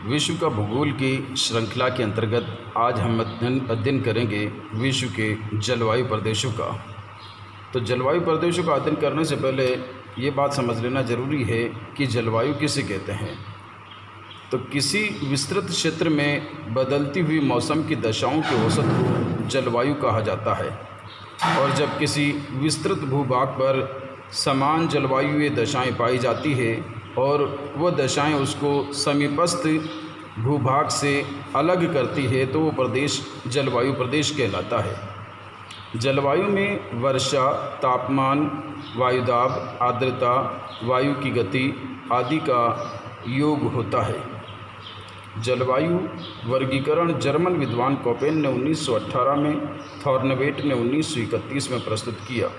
विश्व का भूगोल की श्रृंखला के अंतर्गत आज हम अध्ययन करेंगे विश्व के जलवायु प्रदेशों का। तो जलवायु प्रदेशों का अध्ययन करने से पहले ये बात समझ लेना ज़रूरी है कि जलवायु किसे कहते हैं। तो किसी विस्तृत क्षेत्र में बदलती हुई मौसम की दशाओं के औसत को जलवायु कहा जाता है। और जब किसी विस्तृत भूभाग पर समान जलवायु दशाएं पाई जाती है और वह दशाएं उसको समीपस्थ भूभाग से अलग करती है तो वो प्रदेश जलवायु प्रदेश कहलाता है। जलवायु में वर्षा, तापमान, वायुदाब, आर्द्रता, वायु की गति आदि का योग होता है। जलवायु वर्गीकरण जर्मन विद्वान कोपेन ने 1918 में, थॉर्नवेट ने 1931 में प्रस्तुत किया।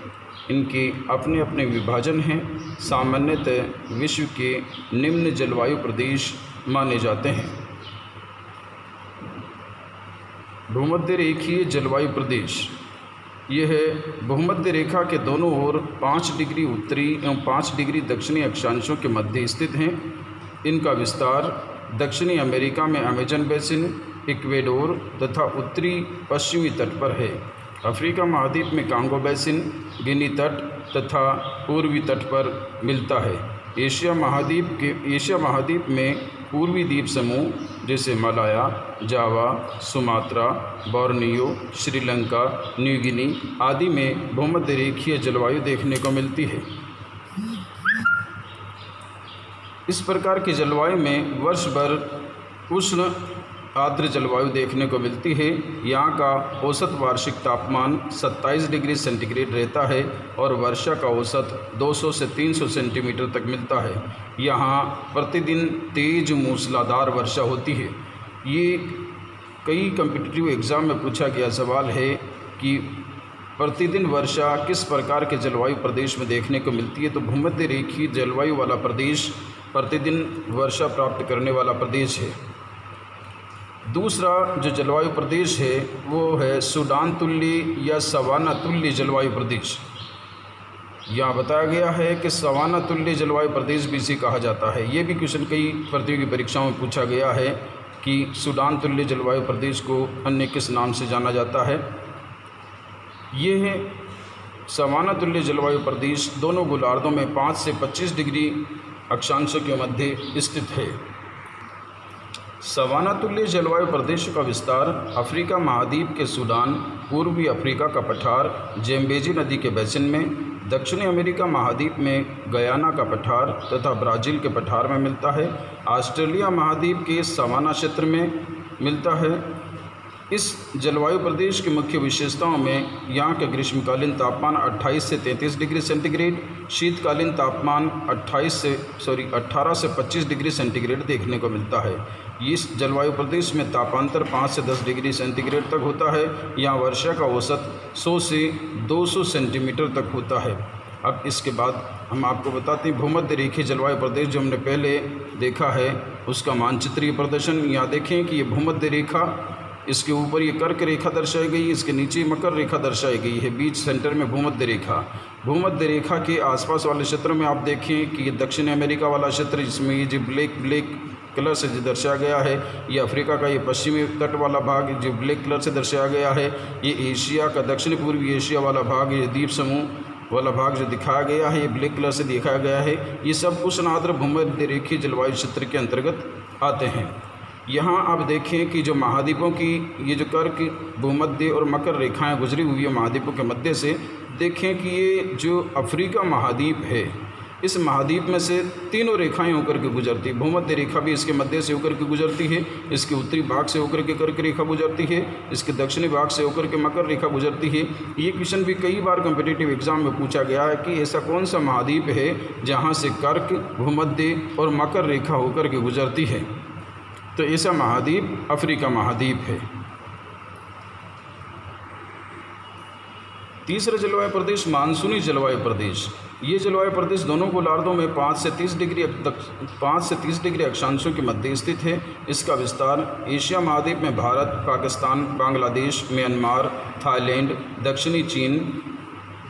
इनके अपने अपने विभाजन हैं। सामान्यतः विश्व के निम्न जलवायु प्रदेश माने जाते हैं। भूमध्य रेखीय जलवायु प्रदेश यह भूमध्य रेखा के दोनों ओर 5 डिग्री उत्तरी एवं 5 डिग्री दक्षिणी अक्षांशों के मध्य स्थित हैं। इनका विस्तार दक्षिणी अमेरिका में अमेजन बेसिन, इक्वेडोर तथा उत्तरी पश्चिमी तट पर है। अफ्रीका महाद्वीप में कांगो बेसिन, गिनी तट तथा पूर्वी तट पर मिलता है। एशिया महाद्वीप में पूर्वी द्वीप समूह जैसे Malaya, Java, Sumatra, Borneo, Sri Lanka, New Guinea आदि में भूमध्य रेखीय जलवायु देखने को मिलती है। इस प्रकार की जलवायु में वर्ष भर उष्ण आर्द्र जलवायु देखने को मिलती है। यहाँ का औसत वार्षिक तापमान 27 डिग्री सेंटीग्रेड रहता है और वर्षा का औसत 200 से 300 सेंटीमीटर तक मिलता है। यहाँ प्रतिदिन तेज मूसलाधार वर्षा होती है। ये कई कॉम्पिटिटिव एग्ज़ाम में पूछा गया सवाल है कि प्रतिदिन वर्षा किस प्रकार के जलवायु प्रदेश में देखने को मिलती है। तो भूमध्य रेखीय जलवायु वाला प्रदेश प्रतिदिन वर्षा प्राप्त करने वाला प्रदेश है। दूसरा जो जलवायु प्रदेश है वो है सूडान तुल्य या सवाना तुल्य जलवायु प्रदेश। यहाँ बताया गया है कि सवाना तुल्य जलवायु प्रदेश भी इसे कहा जाता है। ये भी क्वेश्चन कई प्रतियोगी परीक्षाओं में पूछा गया है कि सूडान तुल्य जलवायु प्रदेश को अन्य किस नाम से जाना जाता है। ये है सवाना तुल्य जलवायु प्रदेश दोनों गोलार्धों में 5 से 25 डिग्री अक्षांशों के मध्य स्थित है। सवाना तुल्य जलवायु प्रदेश का विस्तार अफ्रीका महाद्वीप के सूडान, पूर्वी अफ्रीका का पठार जेम्बेजी नदी के बेसिन में, दक्षिणी अमेरिका महाद्वीप में गयाना का पठार तथा ब्राज़ील के पठार में मिलता है। ऑस्ट्रेलिया महाद्वीप के सवाना क्षेत्र में मिलता है। इस जलवायु प्रदेश की मुख्य विशेषताओं में यहाँ का ग्रीष्मकालीन तापमान 28 से 33 डिग्री सेंटीग्रेड, शीतकालीन तापमान 18 से 25 डिग्री सेंटीग्रेड देखने को मिलता है। इस जलवायु प्रदेश में तापांतर 5 से 10 डिग्री सेंटीग्रेड तक होता है। यहाँ वर्षा का औसत 100 से 200 सेंटीमीटर तक होता है। अब इसके बाद हम आपको बताते हैं भूमध्य रेखीय जलवायु प्रदेश जो हमने पहले देखा है उसका मानचित्रीय प्रदर्शन। यहाँ देखें कि ये भूमध्य रेखा, इसके ऊपर ये कर्क रेखा दर्शाई गई, इसके नीचे मकर रेखा दर्शाई गई है, बीच सेंटर में भूमध्य रेखा। भूमध्य रेखा के आसपास वाले क्षेत्र में आप देखें कि ये दक्षिण अमेरिका वाला क्षेत्र जिसमें ये जो ब्लैक कलर से जो दर्शाया गया है, ये अफ्रीका का ये पश्चिमी तट वाला भाग जो ब्लैक कलर से दर्शाया गया है, ये एशिया का दक्षिण पूर्वी एशिया वाला भाग, ये द्वीप समूह वाला भाग जो दिखाया गया है ये ब्लैक कलर से दिखाया गया है। ये सब उष्ण आर्द्र भूमध्य रेखीय जलवायु क्षेत्र के अंतर्गत आते हैं। यहाँ आप देखें कि जो महाद्वीपों की ये जो कर्क, भूमध्य और मकर रेखाएं गुजरी हुई है महाद्वीपों के मध्य से, देखें कि ये जो अफ्रीका महाद्वीप है इस महाद्वीप में से तीनों रेखाएं होकर के गुजरती। भूमध्य रेखा भी इसके मध्य से होकर के गुजरती है, इसके उत्तरी भाग से होकर के कर्क रेखा गुजरती है, इसके दक्षिणी भाग से होकर के मकर रेखा गुजरती है। ये क्वेश्चन भी कई बार कॉम्पिटिटिव एग्जाम में पूछा गया है कि ऐसा कौन सा महाद्वीप है जहाँ से कर्क, भूमध्य और मकर रेखा होकर के गुजरती है। तो ऐसा महाद्वीप अफ्रीका महाद्वीप है। तीसरा जलवायु प्रदेश मानसूनी जलवायु प्रदेश। ये जलवायु प्रदेश दोनों गोलार्धों में 5 से 30 डिग्री अक्षांशों के मध्य स्थित है। इसका विस्तार एशिया महाद्वीप में भारत, पाकिस्तान, बांग्लादेश, म्यांमार, थाईलैंड, दक्षिणी चीन,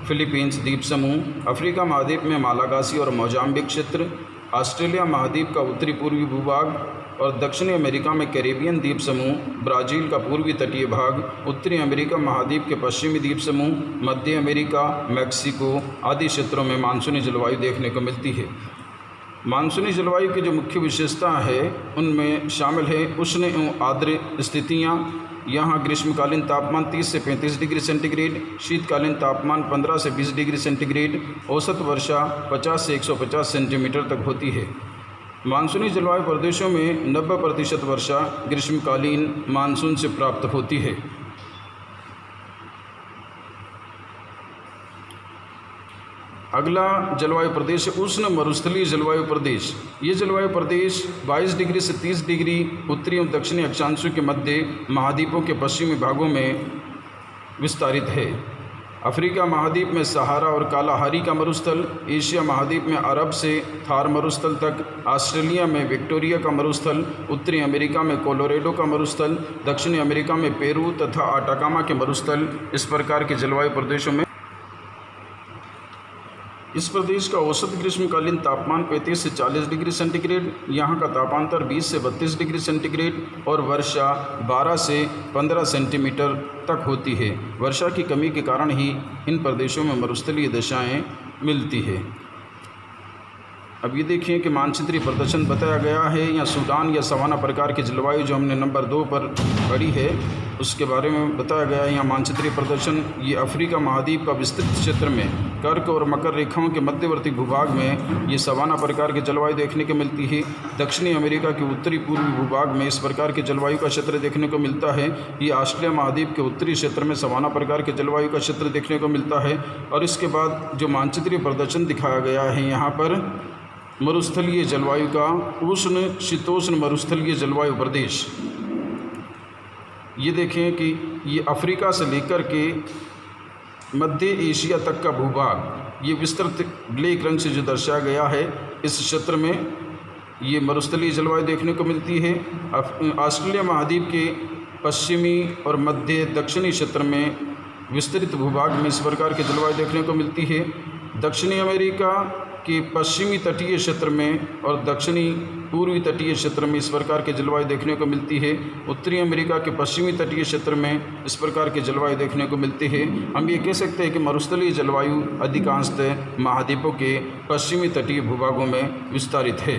फिलीपींस द्वीप समूह, अफ्रीका महाद्वीप में मालागासी और मोजाम्बिक क्षेत्र, ऑस्ट्रेलिया महाद्वीप का उत्तरी पूर्वी भूभाग और दक्षिणी अमेरिका में कैरेबियन द्वीप समूह, ब्राज़ील का पूर्वी तटीय भाग, उत्तरी अमेरिका महाद्वीप के पश्चिमी द्वीप समूह, मध्य अमेरिका, मैक्सिको आदि क्षेत्रों में मानसूनी जलवायु देखने को मिलती है। मानसूनी जलवायु की जो मुख्य विशेषता है उनमें शामिल है उष्ण एवं आर्द्र स्थितियाँ। यहाँ ग्रीष्मकालीन तापमान 30 से 35 डिग्री सेंटीग्रेड, शीतकालीन तापमान 15 से 20 डिग्री सेंटीग्रेड, औसत वर्षा 50 से 150 सेंटीमीटर तक होती है। मानसूनी जलवायु प्रदेशों में 90% वर्षा ग्रीष्मकालीन मानसून से प्राप्त होती है। अगला जलवायु प्रदेश है उष्ण मरुस्थलीय जलवायु प्रदेश। ये जलवायु प्रदेश 22 डिग्री से 30 डिग्री उत्तरी एवं दक्षिणी अक्षांशों के मध्य महाद्वीपों के पश्चिमी भागों में विस्तारित है। अफ्रीका महाद्वीप में सहारा और कालाहारी का मरुस्थल, एशिया महाद्वीप में अरब से थार मरुस्थल तक, ऑस्ट्रेलिया में विक्टोरिया का मरुस्थल, उत्तरी अमेरिका में कोलोराडो का मरुस्थल, दक्षिणी अमेरिका में पेरू तथा अटाकामा के मरुस्थल, इस प्रकार के जलवायु प्रदेशों में इस प्रदेश का औसत ग्रीष्मकालीन तापमान 35 से 40 डिग्री सेंटीग्रेड, यहाँ का तापांतर 20 से 32 डिग्री सेंटीग्रेड और वर्षा 12 से 15 सेंटीमीटर तक होती है। वर्षा की कमी के कारण ही इन प्रदेशों में मरुस्थलीय दशाएं मिलती है। अब ये देखिए कि मानचित्रीय प्रदर्शन बताया गया है। या सूडान या सवाना प्रकार की जलवायु जो हमने नंबर 2 पर पढ़ी है उसके बारे में बताया गया है। यहाँ मानचित्रीय प्रदर्शन ये अफ्रीका महाद्वीप का विस्तृत क्षेत्र में कर्क और मकर रेखाओं के मध्यवर्ती भूभाग में ये सवाना प्रकार की जलवायु देखने को मिलती है। दक्षिणी अमेरिका के उत्तरी पूर्वी भूभाग में इस प्रकार की जलवायु का क्षेत्र देखने को मिलता है। ये ऑस्ट्रेलिया महाद्वीप के उत्तरी क्षेत्र में सवाना प्रकार के जलवायु का क्षेत्र देखने को मिलता है। और इसके बाद जो मानचित्रीय प्रदर्शन दिखाया गया है यहाँ पर मरुस्थलीय जलवायु का उष्ण शीतोष्ण मरुस्थलीय जलवायु प्रदेश। ये देखें कि ये अफ्रीका से लेकर के मध्य एशिया तक का भूभाग ये विस्तृत ब्लैक रंग से जो दर्शाया गया है, इस क्षेत्र में ये मरुस्थलीय जलवायु देखने को मिलती है। ऑस्ट्रेलिया महाद्वीप के पश्चिमी और मध्य दक्षिणी क्षेत्र में विस्तृत भूभाग में इस प्रकार की जलवायु देखने को मिलती है। दक्षिणी अमेरिका के पश्चिमी तटीय क्षेत्र में और दक्षिणी पूर्वी तटीय क्षेत्र में इस प्रकार की जलवायु देखने को मिलती है। उत्तरी अमेरिका के पश्चिमी तटीय क्षेत्र में इस प्रकार की जलवायु देखने को मिलती है। हम ये कह सकते हैं कि मरुस्थलीय जलवायु अधिकांशतः महाद्वीपों के पश्चिमी तटीय भूभागों में विस्तारित है।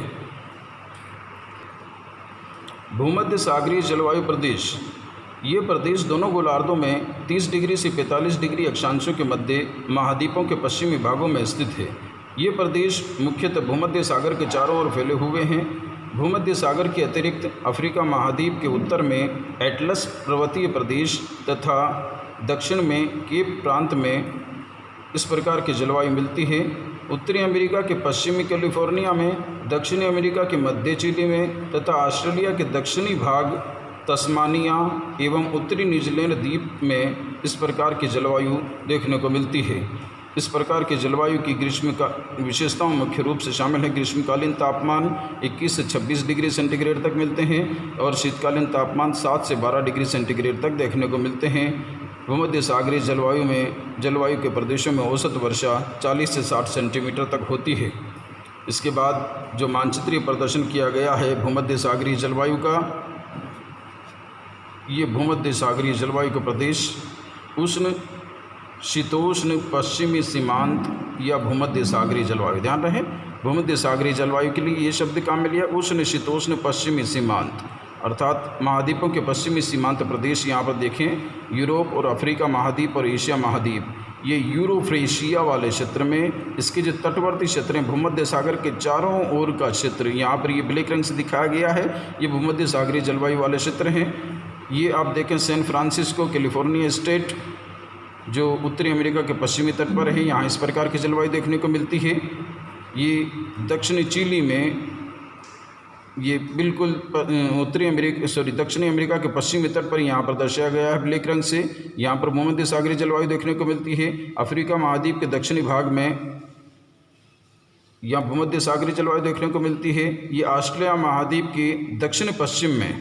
भूमध्य सागरीय जलवायु प्रदेश। ये प्रदेश दोनों गोलार्धों में 30 डिग्री से 45 डिग्री अक्षांशों के मध्य महाद्वीपों के पश्चिमी भागों में स्थित है। ये प्रदेश मुख्यतः भूमध्य सागर के चारों ओर फैले हुए हैं। भूमध्य सागर के अतिरिक्त अफ्रीका महाद्वीप के उत्तर में एटलस पर्वतीय प्रदेश तथा दक्षिण में केप प्रांत में इस प्रकार की जलवायु मिलती है। उत्तरी अमेरिका के पश्चिमी कैलिफोर्निया में, दक्षिणी अमेरिका के मध्य चिली में तथा ऑस्ट्रेलिया के दक्षिणी भाग तस्मानिया एवं उत्तरी न्यूजीलैंड द्वीप में इस प्रकार की जलवायु देखने को मिलती है। इस प्रकार के जलवायु की ग्रीष्म का विशेषताओं मुख्य रूप से शामिल है ग्रीष्मकालीन तापमान 21 से 26 डिग्री सेंटीग्रेड तक मिलते हैं और शीतकालीन तापमान 7 से 12 डिग्री सेंटीग्रेड तक देखने को मिलते हैं। भूमध्य सागरीय जलवायु में जलवायु के प्रदेशों में औसत वर्षा 40 से 60 सेंटीमीटर तक होती है। इसके बाद जो मानचित्रीय प्रदर्शन किया गया है भूमध्य सागरीय जलवायु का, ये भूमध्य सागरीय जलवायु का प्रदेश उष्ण शीतोष्ण पश्चिमी सीमांत या भूमध्य सागरीय जलवायु। ध्यान रहे भूमध्य सागरीय जलवायु के लिए ये शब्द काम में लिया उष्ण शीतोष्ण पश्चिमी सीमांत, अर्थात महाद्वीपों के पश्चिमी सीमांत प्रदेश। यहाँ पर देखें यूरोप और अफ्रीका महाद्वीप और एशिया महाद्वीप, ये यूरोफ्रेशिया वाले क्षेत्र में इसके जो तटवर्ती क्षेत्र हैं भूमध्य सागर के चारों ओर का क्षेत्र, यहाँ पर ये ब्लैक रंग से दिखाया गया है, ये भूमध्य सागरीय जलवायु वाले क्षेत्र हैं। ये आप देखें सैन फ्रांसिस्को कैलिफोर्निया स्टेट जो उत्तरी अमेरिका के पश्चिमी तट पर है, यहाँ इस प्रकार की जलवायु देखने को मिलती है। ये दक्षिणी चिली में ये बिल्कुल दक्षिणी अमेरिका के पश्चिमी तट पर यहाँ पर दर्शाया गया है ब्लैक रंग से, यहाँ पर भूमध्य सागरीय जलवायु देखने को मिलती है। अफ्रीका महाद्वीप के दक्षिणी भाग में यहाँ भूमध्य सागरीय जलवायु देखने को मिलती है। ये ऑस्ट्रेलिया महाद्वीप के दक्षिण पश्चिम में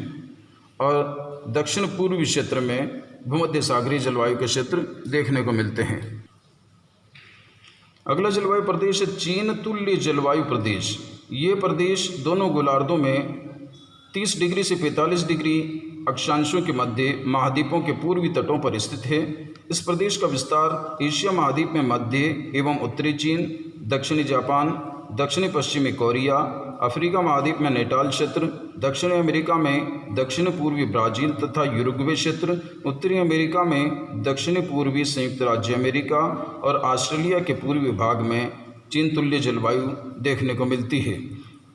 और दक्षिण पूर्वी क्षेत्र में भूमध्य सागरीय जलवायु के क्षेत्र देखने को मिलते हैं। अगला जलवायु प्रदेश है चीन तुल्य जलवायु प्रदेश। ये प्रदेश दोनों गोलार्धों में 30 डिग्री से 45 डिग्री अक्षांशों के मध्य महाद्वीपों के पूर्वी तटों पर स्थित है। इस प्रदेश का विस्तार एशिया महाद्वीप में मध्य एवं उत्तरी चीन, दक्षिणी जापान, दक्षिणी पश्चिमी कोरिया, अफ्रीका महाद्वीप में नेटाल क्षेत्र, दक्षिणी अमेरिका में दक्षिण पूर्वी ब्राज़ील तथा यूरुग्वे क्षेत्र, उत्तरी अमेरिका में दक्षिणी पूर्वी संयुक्त राज्य अमेरिका और ऑस्ट्रेलिया के पूर्वी भाग में चीन तुल्य जलवायु देखने को मिलती है।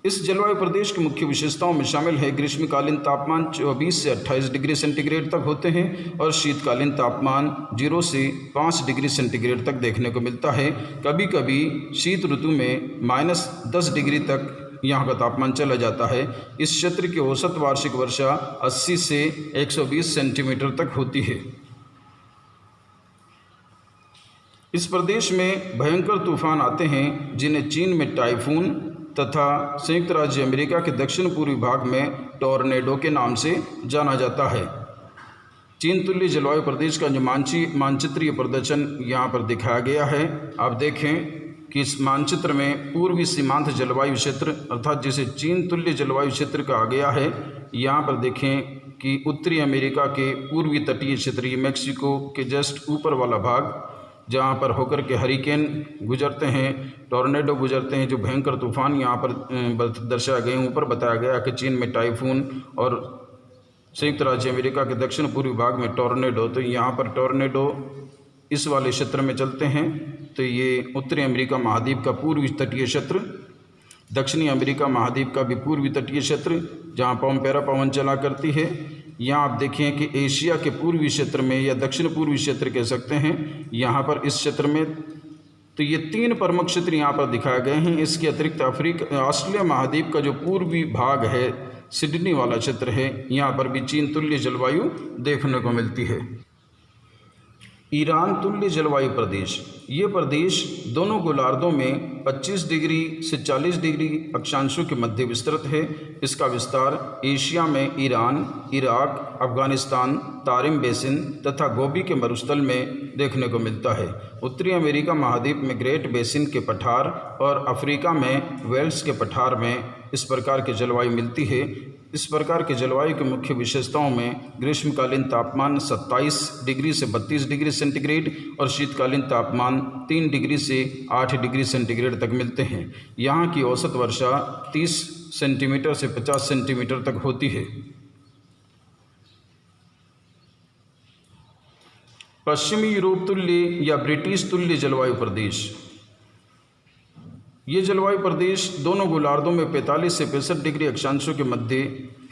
इस जलवायु प्रदेश की मुख्य विशेषताओं में शामिल है ग्रीष्मकालीन तापमान 24 से 28 डिग्री सेंटीग्रेड तक होते हैं और शीतकालीन तापमान 0 से 5 डिग्री सेंटीग्रेड तक देखने को मिलता है। कभी कभी शीत ऋतु में -10 डिग्री तक यहाँ का तापमान चला जाता है। इस क्षेत्र की औसत वार्षिक वर्षा 80 से 120 सेंटीमीटर तक होती है। इस प्रदेश में भयंकर तूफान आते हैं जिन्हें चीन में टाइफून तथा संयुक्त राज्य अमेरिका के दक्षिण पूर्वी भाग में टॉर्नेडो के नाम से जाना जाता है। चीन तुल्य जलवायु प्रदेश का जो मानचित्रीय प्रदर्शन यहाँ पर दिखाया गया है, आप देखें कि इस मानचित्र में पूर्वी सीमांत जलवायु क्षेत्र अर्थात जिसे चीन तुल्य जलवायु क्षेत्र कहा गया है, यहाँ पर देखें कि उत्तरी अमेरिका के पूर्वी तटीय क्षेत्र, ये मैक्सिको के जस्ट ऊपर वाला भाग जहाँ पर होकर के हरिकेन गुजरते हैं, टॉर्नेडो गुजरते हैं, जो भयंकर तूफान यहाँ पर दर्शाए गए हैं। ऊपर बताया गया कि चीन में टाइफून और संयुक्त राज्य अमेरिका के दक्षिण पूर्वी भाग में टॉर्नेडो, तो यहाँ पर टॉर्नेडो इस वाले क्षेत्र में चलते हैं। तो ये उत्तरी अमेरिका महाद्वीप का पूर्वी तटीय क्षेत्र, दक्षिणी अमेरिका महाद्वीप का भी पूर्वी तटीय क्षेत्र जहाँ पम्पेरा पवन चला करती है। यहाँ आप देखें कि एशिया के पूर्वी क्षेत्र में या दक्षिण पूर्वी क्षेत्र कह सकते हैं, यहाँ पर इस क्षेत्र में तो ये 3 प्रमुख क्षेत्र यहाँ पर दिखाए गए हैं। इसके अतिरिक्त ऑस्ट्रेलिया महाद्वीप का जो पूर्वी भाग है, सिडनी वाला क्षेत्र है, यहाँ पर भी चीन तुल्य जलवायु देखने को मिलती है। ईरान तुल्य जलवायु प्रदेश, ये प्रदेश दोनों गोलार्धों में 25 डिग्री से 40 डिग्री अक्षांशों के मध्य विस्तृत है। इसका विस्तार एशिया में Iran, Iraq, Afghanistan, Tarim basin तथा गोबी के मरुस्थल में देखने को मिलता है। उत्तरी अमेरिका महाद्वीप में ग्रेट बेसिन के पठार और अफ्रीका में वेल्स के पठार में इस प्रकार की जलवायु मिलती है। इस प्रकार के जलवायु की मुख्य विशेषताओं में ग्रीष्मकालीन तापमान 27 डिग्री से 32 डिग्री सेंटीग्रेड और शीतकालीन तापमान 3 डिग्री से 8 डिग्री सेंटीग्रेड तक मिलते हैं। यहाँ की औसत वर्षा 30 सेंटीमीटर से 50 सेंटीमीटर तक होती है। पश्चिमी यूरोप तुल्य या ब्रिटिश तुल्य जलवायु प्रदेश, ये जलवायु प्रदेश दोनों गोलार्धों में 45 से 65 डिग्री अक्षांशों के मध्य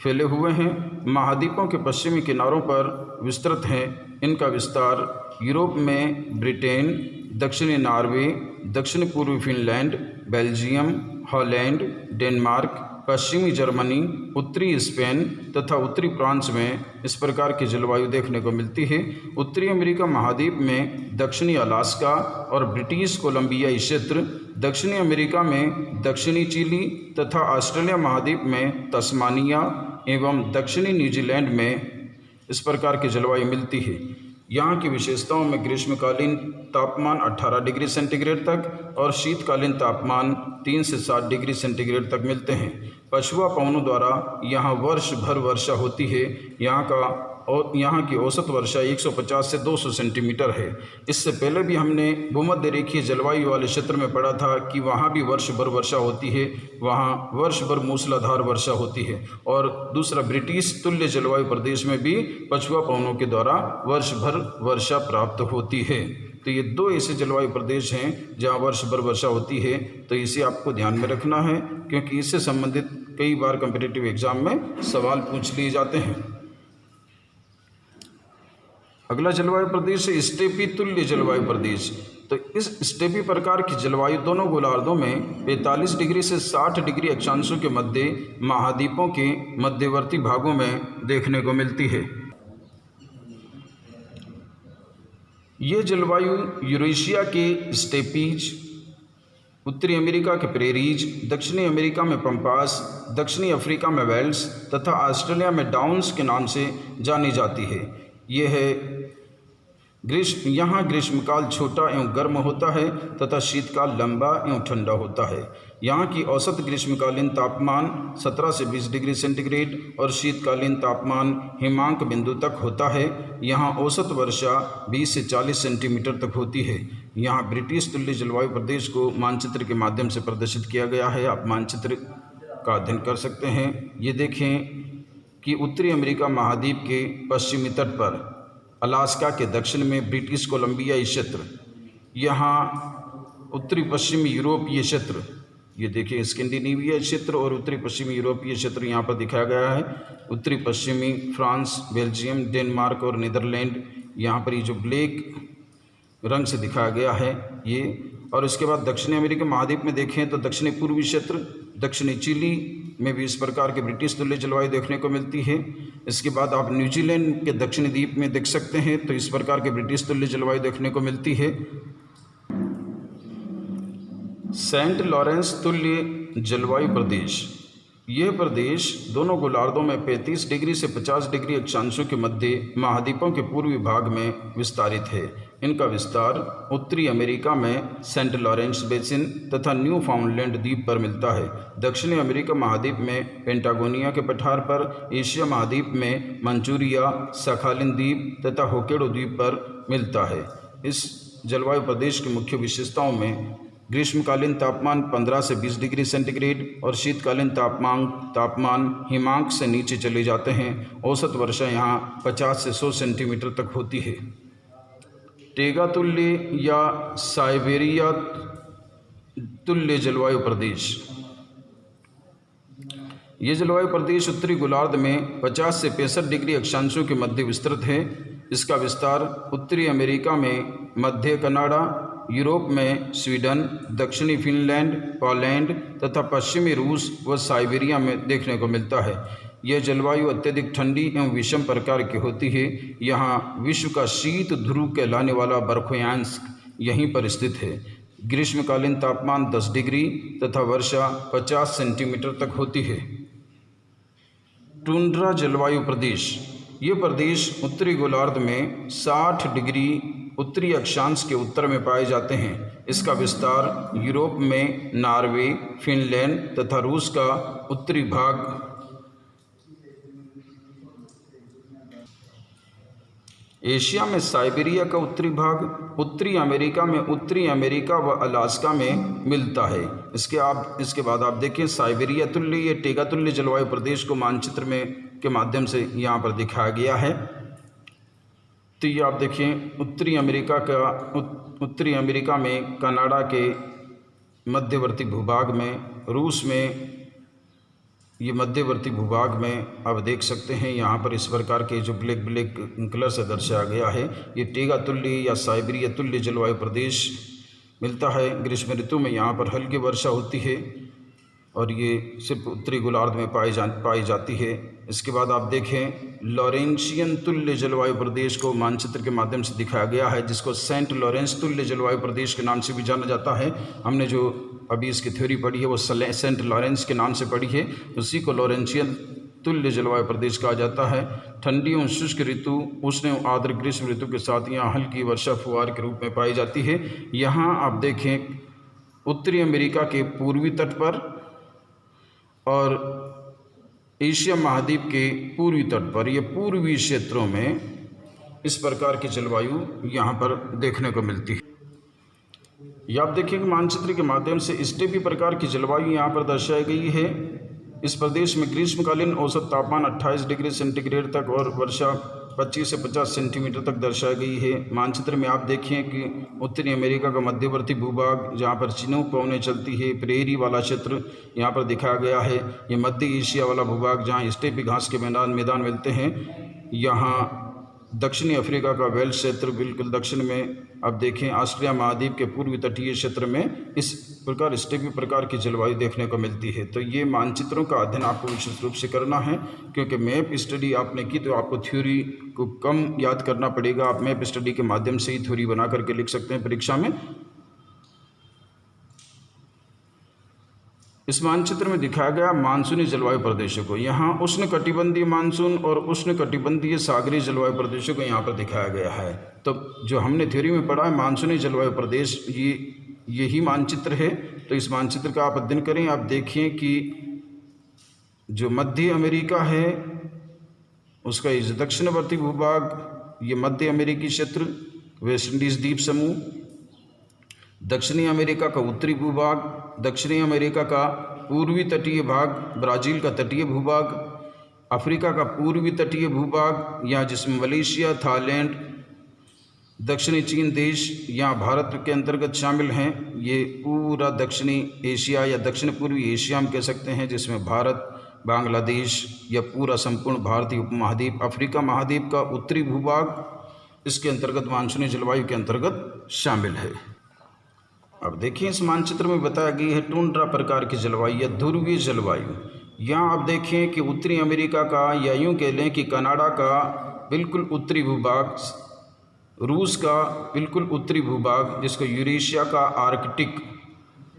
फैले हुए हैं। महाद्वीपों के पश्चिमी किनारों पर विस्तृत हैं। इनका विस्तार यूरोप में ब्रिटेन, दक्षिणी नॉर्वे, दक्षिण पूर्वी फिनलैंड, बेल्जियम, हॉलैंड, डेनमार्क, पश्चिमी जर्मनी, उत्तरी स्पेन तथा उत्तरी फ्रांस में इस प्रकार की जलवायु देखने को मिलती है। उत्तरी अमेरिका महाद्वीप में दक्षिणी अलास्का और ब्रिटिश कोलंबियाई क्षेत्र, दक्षिणी अमेरिका में दक्षिणी चिली तथा ऑस्ट्रेलिया महाद्वीप में तस्मानिया एवं दक्षिणी न्यूजीलैंड में इस प्रकार की जलवायु मिलती है। यहाँ की विशेषताओं में ग्रीष्मकालीन तापमान 18 डिग्री सेंटीग्रेड तक और शीतकालीन तापमान 3 से 7 डिग्री सेंटीग्रेड तक मिलते हैं। पछुआ पवनों द्वारा यहाँ वर्ष भर वर्षा होती है। यहाँ की औसत वर्षा 150 से 200 सेंटीमीटर है। इससे पहले भी हमने भूमध्य रेखीय जलवायु वाले क्षेत्र में पढ़ा था कि वहाँ भी वर्ष भर वर्षा होती है, वहाँ वर्ष भर मूसलाधार वर्षा होती है। और दूसरा ब्रिटिश तुल्य जलवायु प्रदेश में भी पछुआ पवनों के द्वारा वर्ष भर वर्षा प्राप्त होती है। तो ये 2 ऐसे जलवायु प्रदेश हैं जहाँ वर्ष भर वर्षा होती है। तो इसे आपको ध्यान में रखना है क्योंकि इससे संबंधित कई बार कॉम्पिटिटिव एग्जाम में सवाल पूछ लिए जाते हैं। अगला जलवायु प्रदेश है स्टेपी तुल्य जलवायु प्रदेश। तो इस स्टेपी प्रकार की जलवायु दोनों गोलार्धों में 45 डिग्री से 60 डिग्री अक्षांशों के मध्य महाद्वीपों के मध्यवर्ती भागों में देखने को मिलती है। ये जलवायु यूरेशिया के स्टेपीज, उत्तरी अमेरिका के प्रेरीज, दक्षिणी अमेरिका में पंपास, दक्षिणी अफ्रीका में वेल्स तथा ऑस्ट्रेलिया में डाउन्स के नाम से जानी जाती है। यह है यहाँ ग्रीष्मकाल छोटा एवं गर्म होता है तथा शीतकाल लंबा एवं ठंडा होता है। यहाँ की औसत ग्रीष्मकालीन तापमान 17 से 20 डिग्री सेंटीग्रेड और शीतकालीन तापमान हिमांक बिंदु तक होता है। यहाँ औसत वर्षा 20 से 40 सेंटीमीटर तक होती है। यहाँ ब्रिटिश तुल्य जलवायु प्रदेश को मानचित्र के माध्यम से प्रदर्शित किया गया है। आप मानचित्र का अध्ययन कर सकते हैं। ये देखें कि उत्तरी अमेरिका महाद्वीप के पश्चिमी तट पर अलास्का के दक्षिण में ब्रिटिश कोलंबियाई क्षेत्र, यहाँ उत्तरी पश्चिमी यूरोपीय क्षेत्र, ये देखिए स्कैंडिनेविया क्षेत्र और उत्तरी पश्चिमी यूरोपीय क्षेत्र यहाँ पर दिखाया गया है। उत्तरी पश्चिमी फ्रांस, बेल्जियम, डेनमार्क और नीदरलैंड, यहाँ पर ये जो ब्लैक रंग से दिखाया गया है ये। और इसके बाद दक्षिणी अमेरिका महाद्वीप में देखें तो दक्षिणी पूर्वी क्षेत्र, दक्षिणी चिली में भी इस प्रकार के ब्रिटिश तुल्य जलवायु देखने को मिलती है। इसके बाद आप न्यूजीलैंड के दक्षिणी द्वीप में देख सकते हैं तो इस प्रकार के ब्रिटिश तुल्य जलवायु देखने को मिलती है। सेंट लॉरेंस तुल्य जलवायु प्रदेश, यह प्रदेश दोनों गोलार्धों में 35 डिग्री से 50 डिग्री अक्षांशों के मध्य महाद्वीपों के पूर्वी भाग में विस्तारित है। इनका विस्तार उत्तरी अमेरिका में सेंट लॉरेंस बेसिन तथा न्यू फाउंडलैंड द्वीप पर मिलता है। दक्षिणी अमेरिका महाद्वीप में पेंटागोनिया के पठार पर, एशिया महाद्वीप में मंचूरिया, सखालिन द्वीप तथा होकेडो द्वीप पर मिलता है। इस जलवायु प्रदेश की मुख्य विशेषताओं में ग्रीष्मकालीन तापमान 15 से 20 डिग्री सेंटीग्रेड और शीतकालीन तापमान हिमांक से नीचे चले जाते हैं। औसत वर्षा यहाँ 50 से 100 सेंटीमीटर तक होती है। टेगा तुल्य या साइबेरिया तुल्य जलवायु प्रदेश, ये जलवायु प्रदेश उत्तरी गोलार्ध में 50 से 65 डिग्री अक्षांशों के मध्य विस्तृत है। इसका विस्तार उत्तरी अमेरिका में मध्य कनाडा, यूरोप में स्वीडन, दक्षिणी फिनलैंड, पोलैंड तथा पश्चिमी रूस व साइबेरिया में देखने को मिलता है। यह जलवायु अत्यधिक ठंडी एवं विषम प्रकार की होती है। यहाँ विश्व का शीत ध्रुव कहलाने वाला बर्फयांश यहीं पर स्थित है। ग्रीष्मकालीन तापमान 10 डिग्री तथा वर्षा 50 सेंटीमीटर तक होती है। टुंड्रा जलवायु प्रदेश, ये प्रदेश उत्तरी गोलार्ध में 60 डिग्री उत्तरी अक्षांश के उत्तर में पाए जाते हैं। इसका विस्तार यूरोप में नॉर्वे, फिनलैंड तथा रूस का उत्तरी भाग, एशिया में साइबेरिया का उत्तरी भाग, उत्तरी अमेरिका में उत्तरी अमेरिका व अलास्का में मिलता है। इसके बाद आप देखें साइबेरिया तुल्य, ये टेगा तुल्य जलवायु प्रदेश को मानचित्र में के माध्यम से यहाँ पर दिखाया गया है। तो ये आप देखें उत्तरी अमेरिका में कनाडा के मध्यवर्ती भूभाग में, रूस में ये मध्यवर्ती भूभाग में आप देख सकते हैं यहाँ पर इस प्रकार के जो ब्लैक कलर से दर्शाया गया है। ये टेगा तुल्य या साइबेरिया तुल्य जलवायु प्रदेश मिलता है। ग्रीष्म ऋतु में यहाँ पर हल्की वर्षा होती है और ये सिर्फ उत्तरी गोलार्ध में पाई जाती है। इसके बाद आप देखें लॉरेंशियन तुल्य जलवायु प्रदेश को मानचित्र के माध्यम से दिखाया गया है, जिसको सेंट लॉरेंस तुल्य जलवायु प्रदेश के नाम से भी जाना जाता है। हमने जो अभी इसकी थ्योरी पढ़ी है वो सेंट लॉरेंस के नाम से पढ़ी है, उसी को लॉरेंशियन तुल्य जलवायु प्रदेश कहा जाता है। ठंडी एवं शुष्क ऋतु, उष्ण एवं आर्द्र ग्रीष्म ऋतु के साथ यहाँ हल्की वर्षा फुहार के रूप में पाई जाती है। यहाँ आप देखें उत्तरी अमेरिका के पूर्वी तट पर और एशिया महाद्वीप के पूर्वी तट पर, ये पूर्वी क्षेत्रों में इस प्रकार की जलवायु यहाँ पर देखने को मिलती है। ये आप देखिए कि मानचित्र के माध्यम से स्टेपी प्रकार की जलवायु यहाँ पर दर्शाई गई है। इस प्रदेश में ग्रीष्मकालीन औसत तापमान 28 डिग्री सेंटीग्रेड तक और वर्षा 25 से 50 सेंटीमीटर तक दर्शाई गई है। मानचित्र में आप देखिए कि उत्तरी अमेरिका का मध्यवर्ती भूभाग जहाँ पर चिनूक पवनें चलती है, प्रेरी वाला क्षेत्र यहाँ पर दिखाया गया है। ये मध्य एशिया वाला भूभाग जहाँ स्टेपी घास के मैदान मिलते हैं। यहाँ दक्षिणी अफ्रीका का वेल्स क्षेत्र बिल्कुल दक्षिण में अब देखें ऑस्ट्रिया महाद्वीप के पूर्वी तटीय क्षेत्र में इस प्रकार स्टेपी प्रकार की जलवायु देखने को मिलती है। तो ये मानचित्रों का अध्ययन आपको विशेष रूप से करना है, क्योंकि मैप स्टडी आपने की तो आपको थ्योरी को कम याद करना पड़ेगा। आप मैप स्टडी के माध्यम से ही थ्योरी बना करके लिख सकते हैं परीक्षा में। इस मानचित्र में दिखाया गया मानसूनी जलवायु प्रदेशों को, यहाँ उष्ण कटिबंधीय मानसून और उष्ण कटिबंधीय सागरीय जलवायु प्रदेशों को यहाँ पर दिखाया गया है। तो जो हमने थ्योरी में पढ़ा है मानसूनी जलवायु प्रदेश, यही मानचित्र है। तो तो इस मानचित्र का आप अध्ययन करें। आप देखें कि जो मध्य अमेरिका है उसका ये दक्षिणवर्ती भूभाग, ये मध्य अमेरिकी क्षेत्र, वेस्ट इंडीज़ द्वीप समूह, दक्षिणी अमेरिका का उत्तरी भूभाग, दक्षिणी अमेरिका का पूर्वी तटीय भाग, ब्राज़ील का तटीय भूभाग, अफ्रीका का पूर्वी तटीय भूभाग यहाँ जिसमें मलेशिया, थाईलैंड, दक्षिणी चीन देश यहाँ भारत के अंतर्गत शामिल हैं। ये पूरा दक्षिणी एशिया या दक्षिण पूर्वी एशिया हम कह सकते हैं, जिसमें भारत, बांग्लादेश या पूरा संपूर्ण भारतीय उपमहाद्वीप, अफ्रीका महाद्वीप का उत्तरी भूभाग इसके अंतर्गत मानसूनी जलवायु के अंतर्गत शामिल है। अब देखिए इस मानचित्र में बताया गया है टुंड्रा प्रकार की जलवायु या ध्रुवीय जलवायु। यहाँ आप देखें कि उत्तरी अमेरिका का या यूँ कह लें कि कनाडा का बिल्कुल उत्तरी भूभाग, रूस का बिल्कुल उत्तरी भूभाग जिसको यूरेशिया का आर्कटिक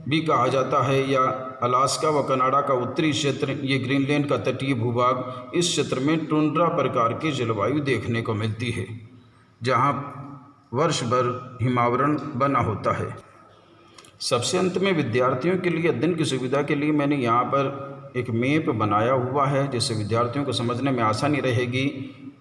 भी कहा जाता है, या अलास्का व कनाडा का उत्तरी क्षेत्र, ये ग्रीनलैंड का तटीय भूभाग, इस क्षेत्र में टुंड्रा प्रकार की जलवायु देखने को मिलती है जहाँ वर्ष भर हिमावरण बना होता है। सबसे अंत में विद्यार्थियों के लिए अध्ययन की सुविधा के लिए मैंने यहाँ पर एक मैप बनाया हुआ है जिससे विद्यार्थियों को समझने में आसानी रहेगी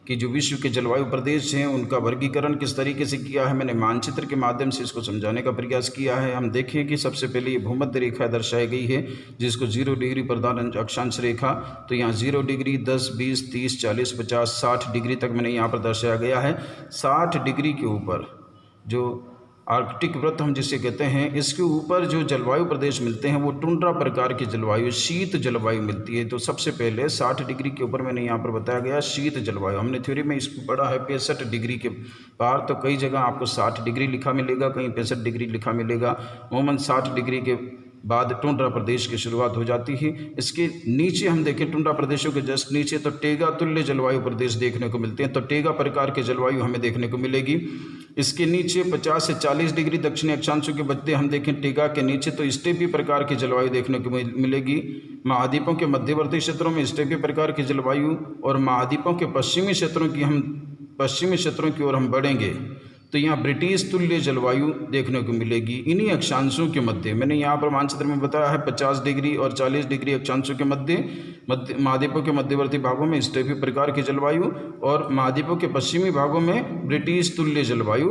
कि जो विश्व के जलवायु प्रदेश हैं उनका वर्गीकरण किस तरीके से किया है। मैंने मानचित्र के माध्यम से इसको समझाने का प्रयास किया है। हम देखें कि सबसे पहले ये भूमध्य रेखा दर्शाई गई है जिसको 0 डिग्री प्रधान अक्षांश रेखा, तो यहाँ 0 डिग्री 10, 20, 30, 40, 50, 60 डिग्री तक मैंने यहाँ पर दर्शाया गया है। 60 डिग्री के ऊपर जो आर्कटिक वृत्त हम जिसे कहते हैं, इसके ऊपर जो जलवायु प्रदेश मिलते हैं वो टुंड्रा प्रकार की जलवायु, शीत जलवायु मिलती है। तो सबसे पहले 60 डिग्री के ऊपर मैंने यहाँ पर बताया गया शीत जलवायु। हमने थ्योरी में इसको पढ़ा है 65 डिग्री के पार, तो कई जगह आपको 60 डिग्री लिखा मिलेगा, कहीं 65 डिग्री लिखा मिलेगा। अमूमन 60 डिग्री के बाद टुंड्रा प्रदेश की शुरुआत हो जाती है। इसके नीचे हम देखें टुंड्रा प्रदेशों के जस्ट नीचे तो टेगा तुल्य जलवायु प्रदेश देखने को मिलते हैं, तो टेगा प्रकार के जलवायु हमें देखने को मिलेगी। इसके नीचे 50 से 40 डिग्री दक्षिणी अक्षांशों के बदले हम देखें टेगा के नीचे तो स्टेपी प्रकार की जलवायु देखने को मिलेगी। महाद्वीपों के मध्यवर्ती क्षेत्रों में स्टेपी प्रकार की जलवायु, और महाद्वीपों के पश्चिमी क्षेत्रों की ओर हम बढ़ेंगे तो यहाँ ब्रिटिश तुल्य जलवायु देखने को मिलेगी। इन्हीं अक्षांशों के मध्य मैंने यहाँ पर मानचित्र में बताया है 50 डिग्री और 40 डिग्री अक्षांशों के मध्य महाद्वीपों के मध्यवर्ती भागों में स्टेपी प्रकार की जलवायु, और महाद्वीपों के पश्चिमी भागों में ब्रिटिश तुल्य जलवायु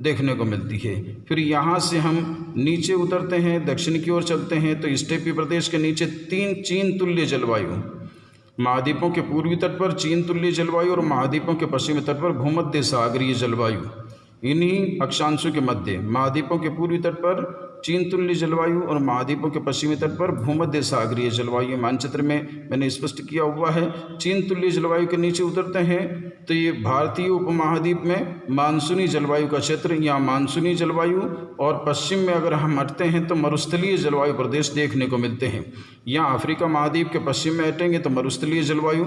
देखने को मिलती है। फिर यहाँ से हम नीचे उतरते हैं, दक्षिण की ओर चलते हैं तो स्टेपी प्रदेश के नीचे 3 चीन तुल्य जलवायु, महाद्वीपों के पूर्वी तट पर चीन तुल्य जलवायु और महाद्वीपों के पश्चिमी तट पर भूमध्य सागरीय जलवायु। इन्हीं अक्षांशों के मध्य महाद्वीपों के पूर्वी तट पर चीन तुल्य जलवायु और महाद्वीपों के पश्चिमी तट पर भूमध्य सागरीय जलवायु मानचित्र में मैंने स्पष्ट किया हुआ है। चीन तुल्य जलवायु के नीचे उतरते हैं तो ये भारतीय उपमहाद्वीप में मानसूनी जलवायु का क्षेत्र या मानसूनी जलवायु, और पश्चिम में अगर हम हटते हैं तो मरुस्थलीय जलवायु प्रदेश देखने को मिलते हैं। यहाँ अफ्रीका महाद्वीप के पश्चिम में हटेंगे तो मरुस्थलीय जलवायु,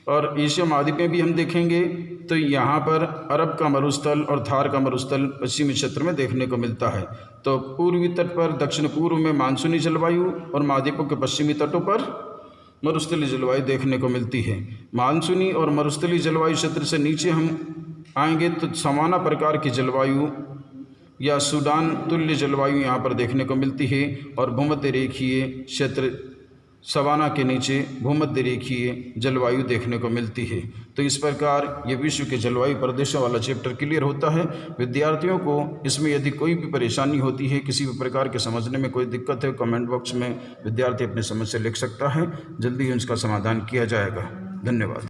और एशिया महाद्वीप में भी हम देखेंगे तो यहाँ पर अरब का मरुस्थल और थार का मरुस्थल पश्चिमी क्षेत्र में देखने को मिलता है। तो पूर्वी तट पर दक्षिण पूर्व में मानसूनी जलवायु और महाद्वीपों के पश्चिमी तटों पर मरुस्थलीय जलवायु देखने को मिलती है। मानसूनी और मरुस्थलीय जलवायु क्षेत्र से नीचे हम आएंगे तो सवाना प्रकार की जलवायु या सूडान तुल्य जलवायु यहाँ पर देखने को मिलती है, और भूमध्य रेखीय क्षेत्र सवाना के नीचे भूमध्य रेखीय जलवायु देखने को मिलती है। तो इस प्रकार ये विश्व के जलवायु प्रदेशों वाला चैप्टर क्लियर होता है। विद्यार्थियों को इसमें यदि कोई भी परेशानी होती है, किसी भी प्रकार के समझने में कोई दिक्कत है, कमेंट बॉक्स में विद्यार्थी अपनी समस्या लिख सकता है, जल्दी ही उसका समाधान किया जाएगा। धन्यवाद।